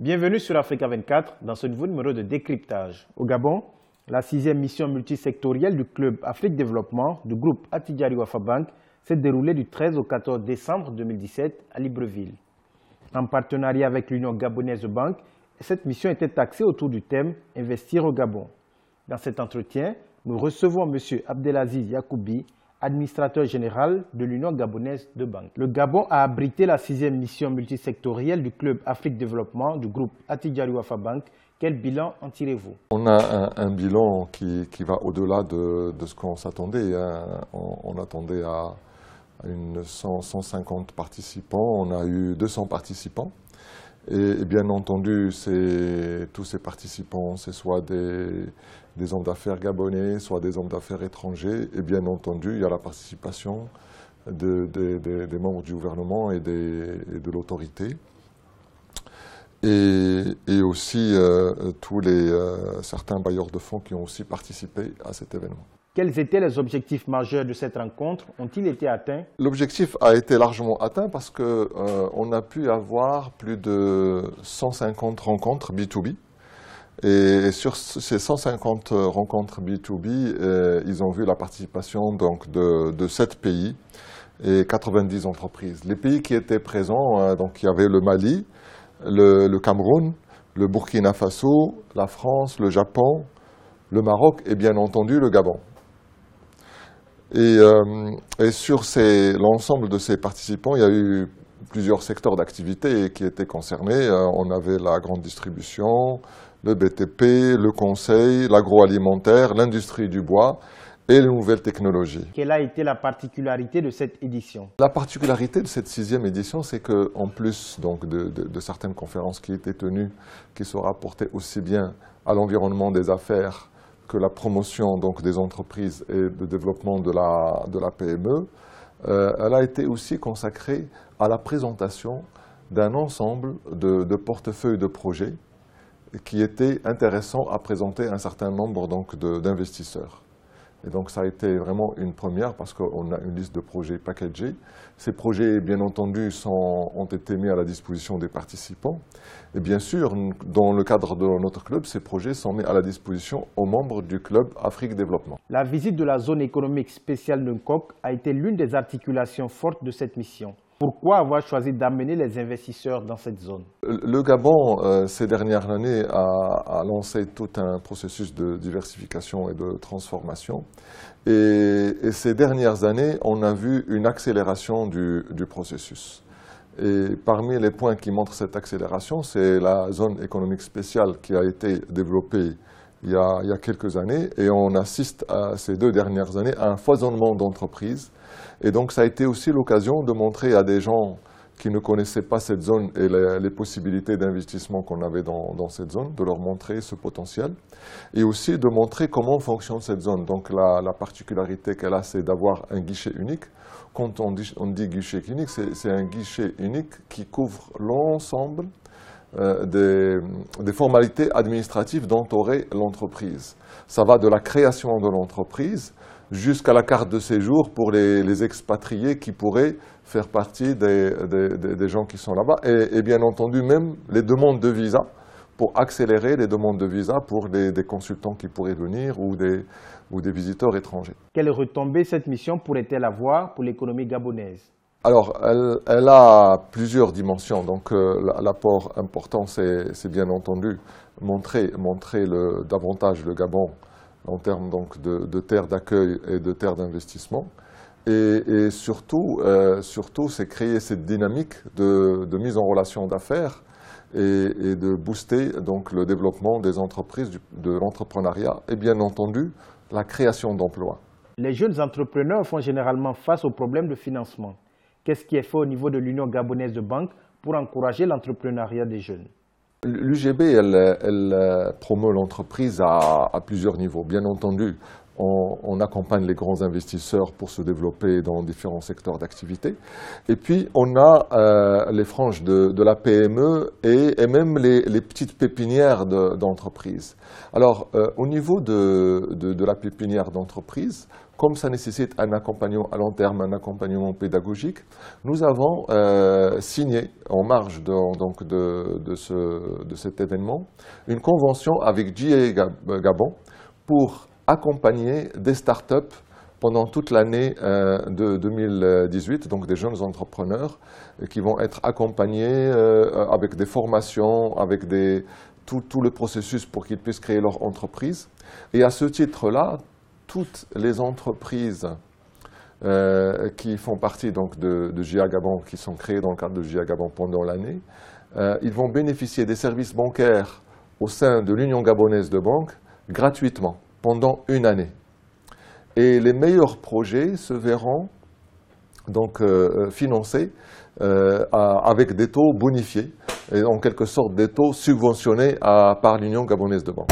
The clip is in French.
Bienvenue sur Africa 24 dans ce nouveau numéro de décryptage. Au Gabon, la 6e mission multisectorielle du Club Afrique Développement du groupe Attijari Wafa Bank s'est déroulée du 13 au 14 décembre 2017 à Libreville. En partenariat avec l'Union gabonaise de banque, cette mission était axée autour du thème « Investir au Gabon ». Dans cet entretien, nous recevons M. Abdelaziz Yakoubi, administrateur général de l'Union gabonaise de banque. Le Gabon a abrité la 6e mission multisectorielle du Club Afrique Développement du groupe Attijari Wafa Bank. Quel bilan en tirez-vous? On a un bilan qui va au-delà de ce qu'on s'attendait. On attendait à 150 participants, on a eu 200 participants. Et bien entendu, tous ces participants, c'est soit des hommes d'affaires gabonais, soit des hommes d'affaires étrangers. Et bien entendu, il y a la participation des membres du gouvernement et de l'autorité. Et aussi certains bailleurs de fonds qui ont aussi participé à cet événement. Quels étaient les objectifs majeurs de cette rencontre? Ont-ils été atteints? L'objectif a été largement atteint parce qu'on a pu avoir plus de 150 rencontres B2B. Et sur ces 150 rencontres B2B, ils ont vu la participation donc, de 7 pays et 90 entreprises. Les pays qui étaient présents, donc il y avait le Mali, le Cameroun, le Burkina Faso, la France, le Japon, le Maroc et bien entendu le Gabon. Et sur l'ensemble de ces participants, il y a eu plusieurs secteurs d'activité qui étaient concernés. On avait la grande distribution, le BTP, le conseil, l'agroalimentaire, l'industrie du bois et les nouvelles technologies. Quelle a été la particularité de cette édition? La particularité de cette 6e édition, c'est qu'en plus donc, de certaines conférences qui étaient tenues, qui se rapportaient aussi bien à l'environnement des affaires, que la promotion donc, des entreprises et le développement de la PME, elle a été aussi consacrée à la présentation d'un ensemble de portefeuilles de projets qui étaient intéressants à présenter à un certain nombre d'investisseurs. Et donc ça a été vraiment une première parce qu'on a une liste de projets packagés. Ces projets, bien entendu, ont été mis à la disposition des participants. Et bien sûr, dans le cadre de notre club, ces projets sont mis à la disposition aux membres du club Afrique Développement. La visite de la zone économique spéciale de Nkok a été l'une des articulations fortes de cette mission. Pourquoi avoir choisi d'amener les investisseurs dans cette zone? Le Gabon, ces dernières années, a lancé tout un processus de diversification et de transformation. Et ces dernières années, on a vu une accélération du processus. Et parmi les points qui montrent cette accélération, c'est la zone économique spéciale qui a été développée il y a quelques années. Et on assiste à ces 2 dernières années à un foisonnement d'entreprises. Et donc ça a été aussi l'occasion de montrer à des gens qui ne connaissaient pas cette zone et les possibilités d'investissement qu'on avait dans cette zone, de leur montrer ce potentiel et aussi de montrer comment fonctionne cette zone. Donc la particularité qu'elle a, c'est d'avoir un guichet unique. Quand on dit guichet unique, c'est un guichet unique qui couvre l'ensemble des formalités administratives dont aurait l'entreprise. Ça va de la création de l'entreprise jusqu'à la carte de séjour pour les expatriés qui pourraient faire partie des gens qui sont là-bas. Et bien entendu, même les demandes de visa, pour accélérer les demandes de visa pour des consultants qui pourraient venir ou des visiteurs étrangers. Quelles retombées cette mission pourrait-elle avoir pour l'économie gabonaise? Alors, elle a plusieurs dimensions. Donc, l'apport important, c'est bien entendu montrer davantage le Gabon en termes donc, de terres d'accueil et de terres d'investissement. Et surtout, c'est créer cette dynamique de mise en relation d'affaires et de booster donc, le développement des entreprises, de l'entrepreneuriat et bien entendu la création d'emplois. Les jeunes entrepreneurs font généralement face aux problèmes de financement. Qu'est-ce qui est fait au niveau de l'Union gabonaise de banque pour encourager l'entrepreneuriat des jeunes? L'UGB, elle promeut l'entreprise à plusieurs niveaux. Bien entendu, on accompagne les grands investisseurs pour se développer dans différents secteurs d'activité. Et puis, on a les franges de la PME et même les petites pépinières d'entreprises. Alors, au niveau de la pépinière d'entreprise, comme ça nécessite un accompagnement à long terme, un accompagnement pédagogique, nous avons signé, en marge de cet événement, une convention avec GIA Gabon pour accompagner des startups pendant toute l'année de 2018, donc des jeunes entrepreneurs qui vont être accompagnés avec des formations, avec tout le processus pour qu'ils puissent créer leur entreprise. Et à ce titre-là, toutes les entreprises qui font partie donc, de GIA Gabon, qui sont créées dans le cadre de GIA Gabon pendant l'année, ils vont bénéficier des services bancaires au sein de l'Union gabonaise de banques gratuitement pendant une année. Et les meilleurs projets se verront donc financés avec des taux bonifiés, et en quelque sorte des taux subventionnés par l'Union gabonaise de banque.